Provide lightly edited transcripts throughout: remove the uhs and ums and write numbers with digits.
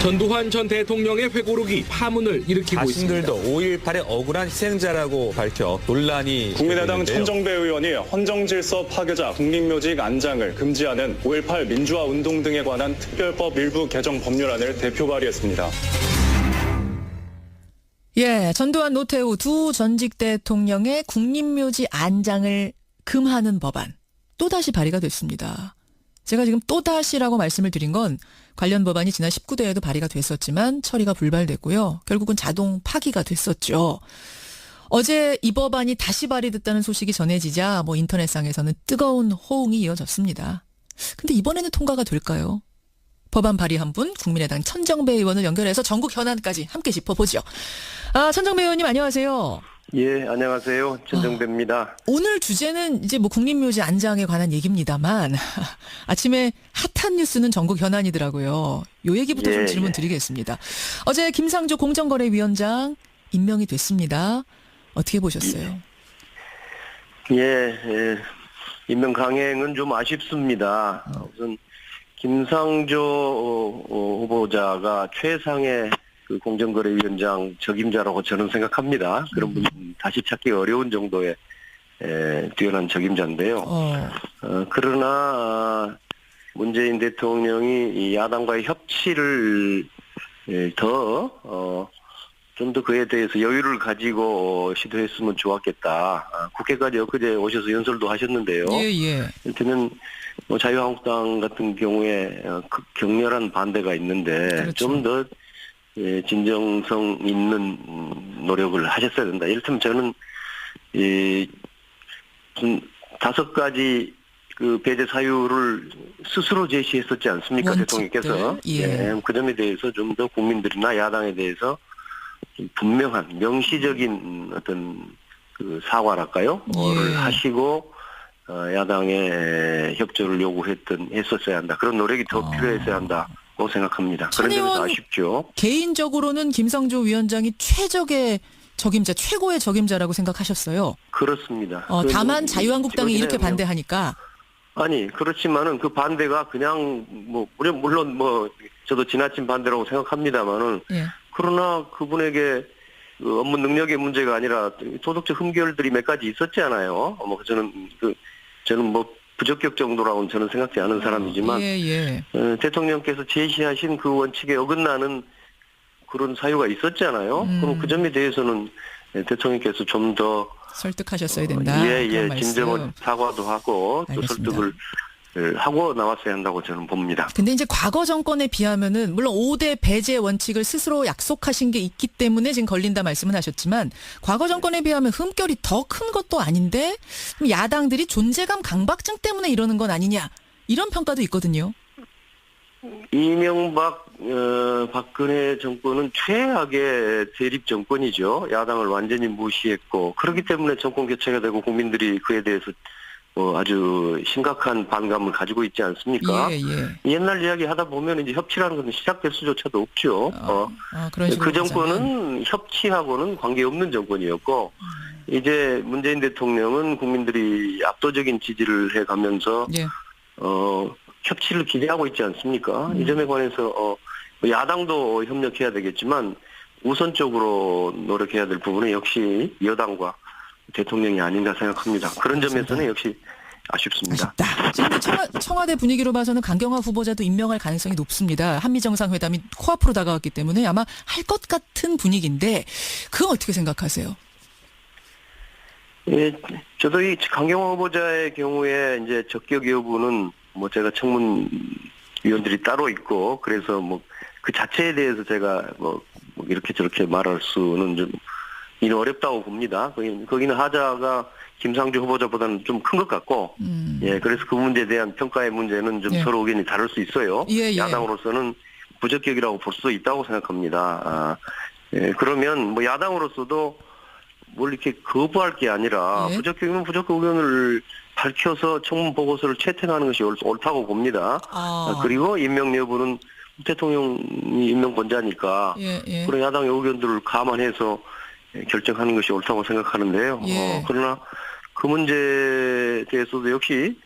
전두환 전 대통령의 회고록이 파문을 일으키고 있습니다. 자신들도 5.18의 억울한 희생자라고 밝혀 논란이 국민의당 되는데요. 천정배 의원이 헌정질서 파괴자 국립묘지 안장을 금지하는 5.18 민주화 운동 등에 관한 특별법 일부 개정 법률안을 대표 발의했습니다. 예, 전두환 노태우 두 전직 대통령의 국립묘지 안장을 금하는 법안 또다시 발의가 됐습니다. 제가 지금 또다시라고 말씀을 드린 건 관련 법안이 지난 19대에도 발의가 됐었지만 처리가 불발됐고요. 결국은 자동 파기가 됐었죠. 어제 이 법안이 다시 발의됐다는 소식이 전해지자 인터넷상에서는 뜨거운 호응이 이어졌습니다. 근데 이번에는 통과가 될까요? 법안 발의한 분 국민의당 천정배 의원을 연결해서 전국 현안까지 함께 짚어보죠. 천정배 의원님 안녕하세요. 예, 안녕하세요. 천정배입니다. 오늘 주제는 이제 국립묘지 안장에 관한 얘기입니다만 아침에 핫한 뉴스는 전국 현안이더라고요. 요 얘기부터 좀 질문 드리겠습니다. 어제 김상조 공정거래위원장 임명이 됐습니다. 어떻게 보셨어요? 예, 임명 강행은 좀 아쉽습니다. 우선 김상조 후보자가 최상의 그 공정거래위원장 적임자라고 저는 생각합니다. 그런 분 다시 찾기 어려운 정도의 뛰어난 적임자인데요. 그러나 문재인 대통령이 이 야당과의 협치를 좀 더 그에 대해서 여유를 가지고 시도했으면 좋았겠다. 국회까지 엊그제 오셔서 연설도 하셨는데요. 예. 이를테면 자유한국당 같은 경우에 격렬한 반대가 있는데 그렇죠. 좀 더 진정성 있는 노력을 하셨어야 된다. 이를테면 저는 무슨 5가지 그 배제 사유를 스스로 제시했었지 않습니까? 원칙들. 대통령께서. 예. 그 점에 대해서 좀 더 국민들이나 야당에 대해서 좀 분명한 명시적인 어떤 그 사과랄까요? 를 하시고 야당의 협조를 했었어야 한다. 그런 노력이 더 필요했어야 한다고 생각합니다. 그런 점에서 아쉽죠. 개인적으로는 김상조 위원장이 최적의 적임자, 최고의 적임자라고 생각하셨어요. 그렇습니다. 다만 자유한국당이 이렇게 반대하니까. 아니, 그렇지만은 그 반대가 그냥 물론 저도 지나친 반대라고 생각합니다만은 예. 그러나 그분에게 그 업무 능력의 문제가 아니라 도덕적 흠결들이 몇 가지 있었잖아요. 저는 부적격 정도라고는 저는 생각지 않은 사람이지만 대통령께서 제시하신 그 원칙에 어긋나는 그런 사유가 있었잖아요. 그럼 그 점에 대해서는 대통령께서 좀 더 설득하셨어야 된다. 진정한 사과도 하고 또 알겠습니다. 설득을 하고 나왔어야 한다고 저는 봅니다. 근데 이제 과거 정권에 비하면은 물론 5대 배제 원칙을 스스로 약속하신 게 있기 때문에 지금 걸린다 말씀은 하셨지만 과거 정권에 비하면 흠결이 더 큰 것도 아닌데 야당들이 존재감 강박증 때문에 이러는 건 아니냐 이런 평가도 있거든요. 이명박 박근혜 정권은 최악의 대립 정권이죠. 야당을 완전히 무시했고 그렇기 때문에 정권 교체가 되고 국민들이 그에 대해서 아주 심각한 반감을 가지고 있지 않습니까? 옛날 이야기 하다 보면 이제 협치라는 것은 시작될 수조차도 없죠. 그 정권은 협치하고는 관계없는 정권이었고 이제 문재인 대통령은 국민들이 압도적인 지지를 해가면서 협치를 기대하고 있지 않습니까? 이 점에 관해서 야당도 협력해야 되겠지만 우선적으로 노력해야 될 부분은 역시 여당과 대통령이 아닌가 생각합니다. 그런 점에서는 역시 아쉽습니다. 지금 청와대 분위기로 봐서는 강경화 후보자도 임명할 가능성이 높습니다. 한미정상회담이 코앞으로 다가왔기 때문에 아마 할 것 같은 분위기인데 그건 어떻게 생각하세요? 예, 저도 이 강경화 후보자의 경우에 이제 적격 여부는 제가 청문위원들이 따로 있고 그래서 그 자체에 대해서 제가 이렇게 저렇게 말할 수는 좀 어렵다고 봅니다. 거기는 하자가 김상조 후보자보다는 좀 큰 것 같고, 그래서 그 문제에 대한 평가의 문제는 좀 서로 의견이 다를 수 있어요. 야당으로서는 부적격이라고 볼 수도 있다고 생각합니다. 그러면 야당으로서도 뭘 이렇게 거부할 게 아니라 부적격이면 부적격 의견을 밝혀서 청문 보고서를 채택하는 것이 옳다고 봅니다. 그리고 임명 여부는 대통령이 임명권자니까 그런 야당의 의견들을 감안해서 결정하는 것이 옳다고 생각하는데요. 그러나 그 문제에 대해서도 역시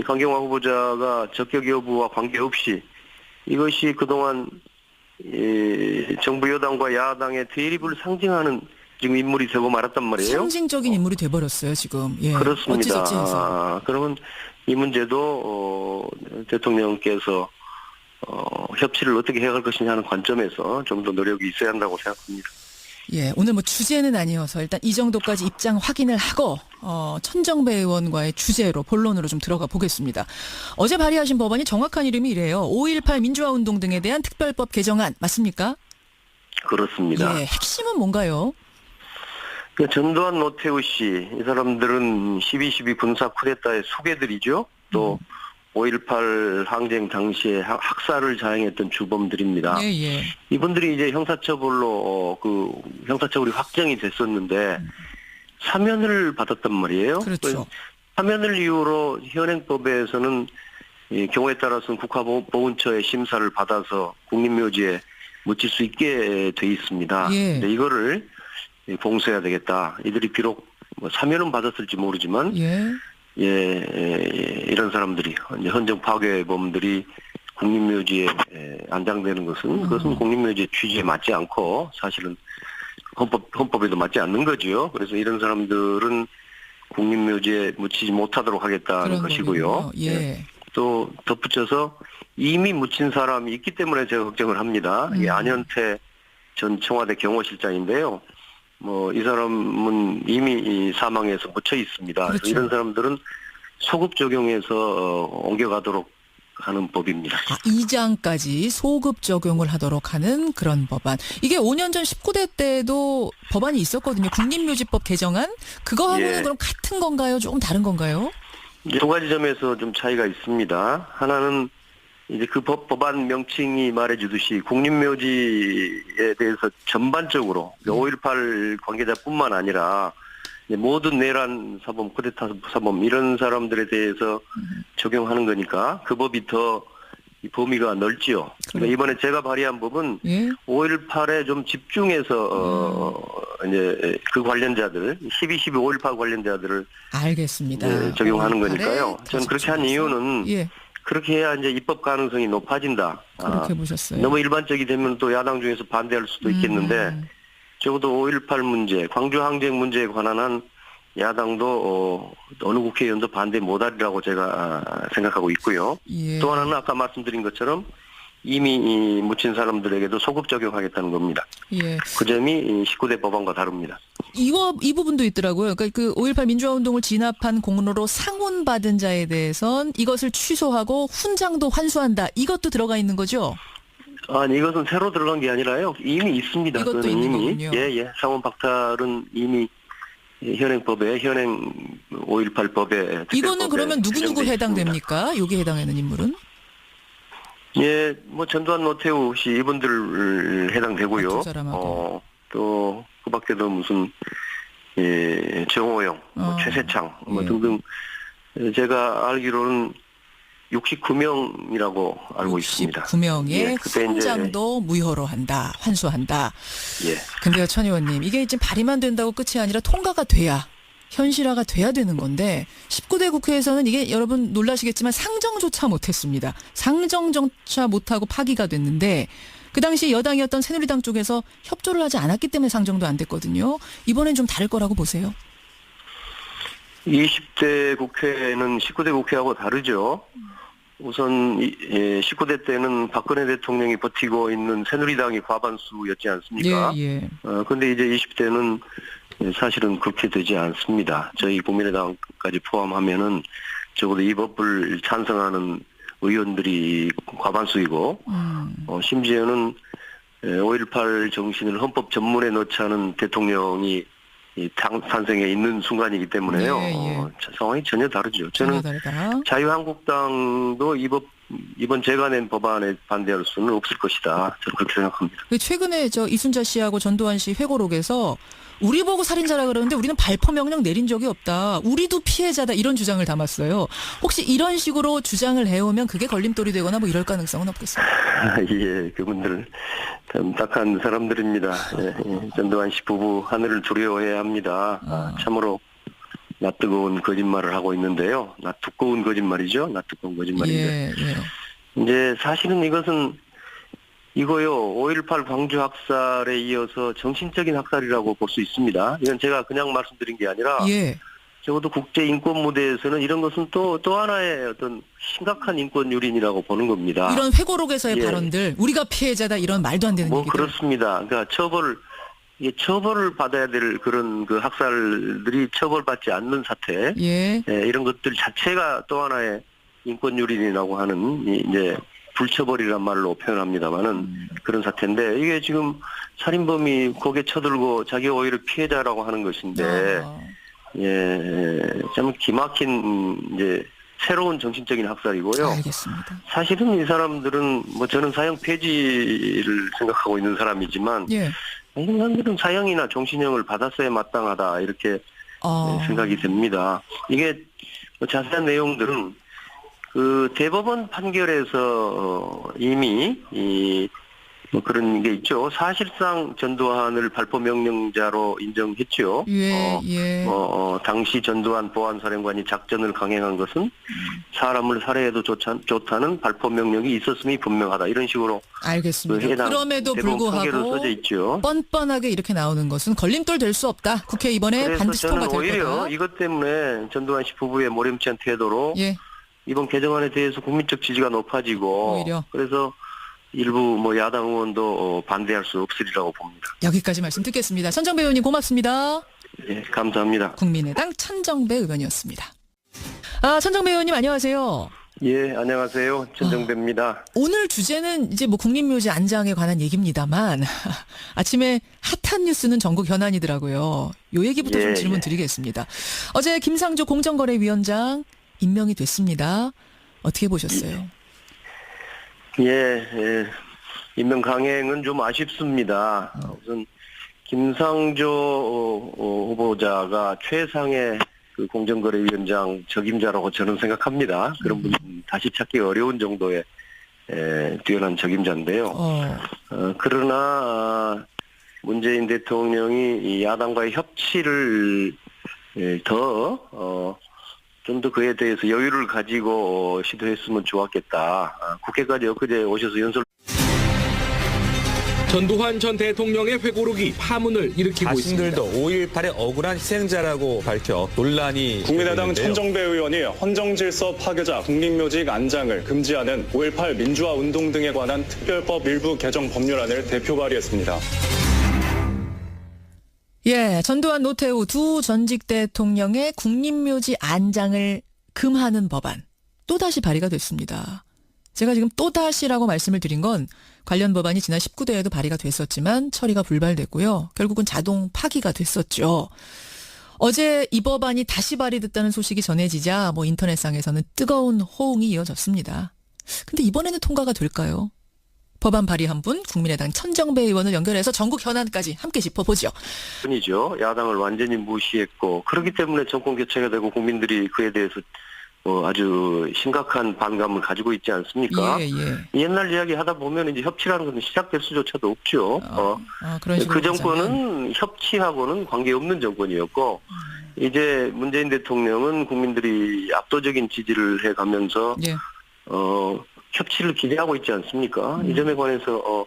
강경화 후보자가 적격 여부와 관계없이 이것이 그동안 정부 여당과 야당의 대립을 상징하는 지금 인물이 되고 말았단 말이에요. 상징적인 인물이 돼버렸어요 지금. 예. 그렇습니다. 어찌저찌해서. 그러면 이 문제도 대통령께서 협치를 어떻게 해갈 것이냐 하는 관점에서 좀 더 노력이 있어야 한다고 생각합니다. 예, 오늘 뭐 주제는 아니어서 일단 이 정도까지 입장 확인을 하고 천정배 의원과의 주제로 본론으로 좀 들어가 보겠습니다. 어제 발의하신 법안이 정확한 이름이 이래요. 5.18 민주화운동 등에 대한 특별법 개정안 맞습니까? 그렇습니다. 예, 핵심은 뭔가요? 그 전두환 노태우 씨, 이 사람들은 12.12 군사 쿠데타의 수괴들이죠. 또 5.18 항쟁 당시에 학살을 자행했던 주범들입니다. 예, 예. 이분들이 이제 형사처벌로 형사처벌이 확정이 됐었는데 사면을 받았단 말이에요. 그렇죠. 사면을 이유로 현행법에서는 이 경우에 따라서는 국가보훈처의 심사를 받아서 국립묘지에 묻힐 수 있게 돼 있습니다. 예. 근데 이거를 봉쇄해야 되겠다. 이들이 비록 뭐 사면은 받았을지 모르지만 예. 이런 사람들이 이제 헌정 파괴범들이 국립묘지에 안장되는 것은 그것은 국립묘지의 취지에 맞지 않고 사실은 헌법에도 맞지 않는 거죠. 그래서 이런 사람들은 국립묘지에 묻히지 못하도록 하겠다는 것이고요. 거군요. 예. 또 덧붙여서 이미 묻힌 사람이 있기 때문에 제가 걱정을 합니다. 이 안현태 전 청와대 경호실장인데요. 뭐 이 사람은 이미 사망해서 묻혀 있습니다. 그렇죠. 그래서 이런 사람들은 소급 적용해서 옮겨가도록 하는 법입니다. 2장까지 소급 적용을 하도록 하는 그런 법안. 이게 5년 전 19대 때도 법안이 있었거든요. 국립묘지법 개정안. 그거하고는 예. 그럼 같은 건가요? 조금 다른 건가요? 두 가지 점에서 좀 차이가 있습니다. 하나는 이제 그 법안 명칭이 말해주듯이 국립묘지에 대해서 전반적으로 5.18 관계자뿐만 아니라 모든 내란 사범, 쿠데타 사범 이런 사람들에 대해서 적용하는 거니까 그 법이 더 이 범위가 넓지요. 그러니까 이번에 제가 발의한 법은 예. 5.18에 좀 집중해서 이제 그 관련자들 12.12 5.18 관련자들을 알겠습니다. 적용하는 5.18에 거니까요. 저는 그렇게 한 이유는 예. 그렇게 해야 이제 입법 가능성이 높아진다. 그렇게 보셨어요. 너무 일반적이 되면 또 야당 중에서 반대할 수도 있겠는데 적어도 5.18 문제, 광주 항쟁 문제에 관한 한 야당도 어느 국회의원도 반대 못하리라고 제가 생각하고 있고요. 예. 또 하나는 아까 말씀드린 것처럼 이미 묻힌 사람들에게도 소급 적용하겠다는 겁니다. 예. 그 점이 19대 법안과 다릅니다. 이 부분도 있더라고요. 그러니까 그 5.18 민주화운동을 진압한 공로로 상훈받은 자에 대해선 이것을 취소하고 훈장도 환수한다. 이것도 들어가 있는 거죠? 아니 이것은 새로 들어간 게 아니라요. 이미 있습니다. 이것도 그건 있는 이미 거군요. 상원 박탈은 이미 현행법에 5.18 법에 이거는 그러면 누구 해당됩니까? 여기에 해당하는 인물은? 예, 뭐 전두환 노태우 씨 이분들 해당되고요. 두 사람하고. 또 그밖에도 무슨 정호영, 최세창 뭐 예. 등등 제가 알기로는 69명이라고 알고 있습니다. 69명의 예, 그때 이제 훈장도 무효로 한다, 환수한다. 예. 근데요, 천 의원님, 이게 지금 발의만 된다고 끝이 아니라 통과가 돼야, 현실화가 돼야 되는 건데 19대 국회에서는 이게 여러분 놀라시겠지만 상정조차 못했습니다. 상정조차 못하고 파기가 됐는데 그 당시 여당이었던 새누리당 쪽에서 협조를 하지 않았기 때문에 상정도 안 됐거든요. 이번엔 좀 다를 거라고 보세요. 20대 국회는 19대 국회하고 다르죠. 우선 19대 때는 박근혜 대통령이 버티고 있는 새누리당이 과반수였지 않습니까? 예. 그런데 이제 20대는 사실은 그렇게 되지 않습니다. 저희 국민의당까지 포함하면은 적어도 이 법을 찬성하는 의원들이 과반수이고 심지어는 5.18 정신을 헌법 전문에 넣자는 대통령이 탄생에 있는 순간이기 때문에요. 예. 상황이 전혀 다르죠. 저는 다르다. 자유한국당도 이번 제가 낸 법안에 반대할 수는 없을 것이다. 저는 그렇게 생각합니다. 최근에 이순자 씨하고 전두환 씨 회고록에서 우리 보고 살인자라 그러는데 우리는 발포 명령 내린 적이 없다. 우리도 피해자다. 이런 주장을 담았어요. 혹시 이런 식으로 주장을 해오면 그게 걸림돌이 되거나 뭐 이럴 가능성은 없겠습니까? 예, 그분들 참 딱한 사람들입니다. 전두환 씨 부부 하늘을 두려워해야 합니다. 참으로 낯뜨거운 거짓말을 하고 있는데요. 낯두꺼운 거짓말이죠. 낯두꺼운 거짓말인데. 예. 이제 사실은 이것은 이거요, 5.18 광주 학살에 이어서 정신적인 학살이라고 볼 수 있습니다. 이건 제가 그냥 말씀드린 게 아니라 예. 적어도 국제 인권 무대에서는 이런 것은 또 하나의 어떤 심각한 인권 유린이라고 보는 겁니다. 이런 회고록에서의 예. 발언들, 우리가 피해자다 이런 말도 안 되는 뭐 얘기들. 그렇습니다. 그러니까 처벌을 받아야 될 그런 그 학살들이 처벌받지 않는 사태, 예. 이런 것들 자체가 또 하나의 인권 유린이라고 하는 이제 불처벌이란 말로 표현합니다만은 그런 사태인데 이게 지금 살인범이 고개 쳐들고 자기가 오히려 피해자라고 하는 것인데 참 기막힌 이제 새로운 정신적인 학살이고요. 알겠습니다. 사실은 이 사람들은 뭐 저는 사형 폐지를 생각하고 있는 사람이지만 예. 이 사람들은 사형이나 종신형을 받았어야 마땅하다 이렇게 생각이 됩니다. 이게 자세한 내용들은 그 대법원 판결에서 이미 뭐 그런 게 있죠. 사실상 전두환을 발포 명령자로 인정했죠. 예. 당시 전두환 보안사령관이 작전을 강행한 것은 사람을 살해해도 좋다는 발포 명령이 있었음이 분명하다. 이런 식으로 알겠습니다. 해당 그럼에도 대법원 판결은 불구하고 써져 있죠. 뻔뻔하게 이렇게 나오는 것은 걸림돌 될 수 없다. 국회 이번에 그래서 반드시 저는 통과될 오히려 거다. 이것 때문에 전두환 씨 부부의 모렴치한 태도로 예. 이번 개정안에 대해서 국민적 지지가 높아지고 오히려. 그래서 일부 뭐 야당 의원도 반대할 수 없으리라고 봅니다. 여기까지 말씀 듣겠습니다. 천정배 의원님 고맙습니다. 예, 감사합니다. 국민의당 천정배 의원이었습니다. 천정배 의원님 안녕하세요. 예, 안녕하세요. 천정배입니다. 오늘 주제는 이제 뭐 국립묘지 안장에 관한 얘기입니다만 아침에 핫한 뉴스는 전국 현안이더라고요. 요 얘기부터 좀 질문 드리겠습니다. 어제 김상조 공정거래위원장 임명이 됐습니다. 어떻게 보셨어요? 예, 임명 강행은 좀 아쉽습니다. 우선 김상조 후보자가 최상의 그 공정거래위원장 적임자라고 저는 생각합니다. 그런 분 다시 찾기 어려운 정도의 뛰어난 적임자인데요. 그러나 문재인 대통령이 이 야당과의 협치를 좀 더 그에 대해서 여유를 가지고 시도했으면 좋았겠다. 국회까지 엊그제 오셔서 연설. 전두환 전 대통령의 회고록이 파문을 일으키고 있습니다. 자신들도 5.18의 억울한 희생자라고 밝혀 논란이 국민의당 있는데요. 천정배 의원이 헌정질서 파괴자 국립묘지 안장을 금지하는 5.18 민주화 운동 등에 관한 특별법 일부 개정 법률안을 대표 발의했습니다. 예, 전두환 노태우 두 전직 대통령의 국립묘지 안장을 금하는 법안 또다시 발의가 됐습니다. 제가 지금 또다시라고 말씀을 드린 건 관련 법안이 지난 19대에도 발의가 됐었지만 처리가 불발됐고요. 결국은 자동 파기가 됐었죠. 어제 이 법안이 다시 발의됐다는 소식이 전해지자 뭐 인터넷상에서는 뜨거운 호응이 이어졌습니다. 근데 이번에는 통과가 될까요? 법안 발의한 분 국민의당 천정배 의원을 연결해서 전국 현안까지 함께 짚어보죠. 뿐이죠. 야당을 완전히 무시했고 그렇기 때문에 정권 교체가 되고 국민들이 그에 대해서 아주 심각한 반감을 가지고 있지 않습니까? 옛날 이야기 하다 보면 이제 협치라는 것은 시작될 수조차도 없죠. 그런 식으로 그 정권은 협치하고는 관계없는 정권이었고 이제 문재인 대통령은 국민들이 압도적인 지지를 해가면서 협치를 기대하고 있지 않습니까? 이 점에 관해서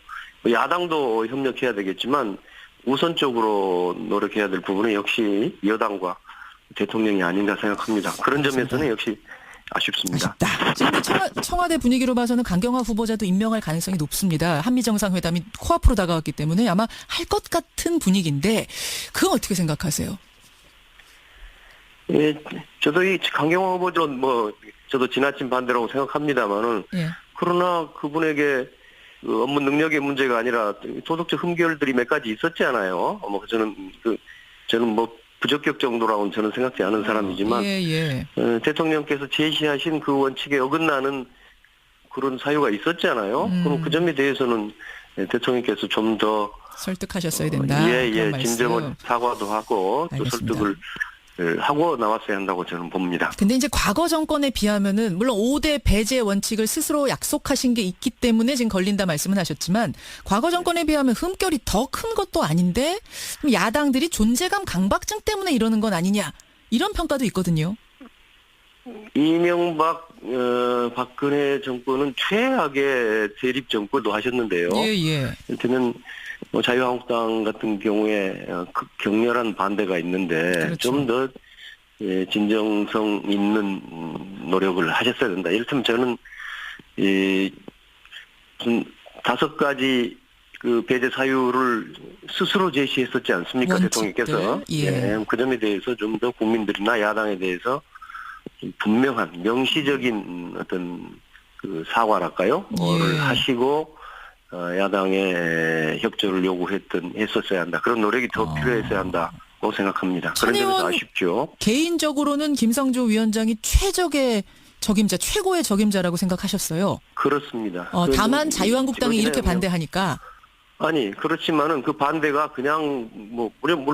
야당도 협력해야 되겠지만 우선적으로 노력해야 될 부분은 역시 여당과 대통령이 아닌가 생각합니다. 그런 점에서는 역시 아쉽습니다. 지금 청와대 분위기로 봐서는 강경화 후보자도 임명할 가능성이 높습니다. 한미정상회담이 코앞으로 다가왔기 때문에 아마 할 것 같은 분위기인데 그건 어떻게 생각하세요? 예, 저도 이 강경화 후보자는 저도 지나친 반대라고 생각합니다만은 그러나 그분에게 그 업무 능력의 문제가 아니라 도덕적 흠결들이 몇 가지 있었잖아요. 저는 부적격 정도라고는 저는 생각지 않은 사람이지만 대통령께서 제시하신 그 원칙에 어긋나는 그런 사유가 있었잖아요. 그럼 그 점에 대해서는 대통령께서 좀 더 설득하셨어야 된다. 진정한 사과도 하고 또 설득을 하고 나왔어야 한다고 저는 봅니다. 근데 이제 과거 정권에 비하면은 물론 5대 배제 원칙을 스스로 약속하신 게 있기 때문에 지금 걸린다 말씀은 하셨지만 과거 정권에 비하면 흠결이 더 큰 것도 아닌데 야당들이 존재감 강박증 때문에 이러는 건 아니냐 이런 평가도 있거든요. 이명박 박근혜 정권은 최악의 대립 정권도 하셨는데요. 예. 저는 뭐 자유한국당 같은 경우에 격렬한 반대가 있는데 그렇죠. 좀 더 진정성 있는 노력을 하셨어야 된다. 이를테면 저는 무슨 5가지 그 배제 사유를 스스로 제시했었지 않습니까? 원칙들. 대통령께서. 예. 그 점에 대해서 좀 더 국민들이나 야당에 대해서 좀 분명한 명시적인 어떤 그 사과랄까요? 를 하시고 야당의 협조를 했었어야 한다. 그런 노력이 더 필요했어야 한다고 생각합니다. 그런 점에서 의원 아쉽죠. 개인적으로는 김성조 위원장이 최적의 적임자, 최고의 적임자라고 생각하셨어요. 그렇습니다. 다만 자유한국당이 이렇게 찍어지네요. 반대하니까. 아니 그렇지만은 그 반대가 그냥 뭐 물론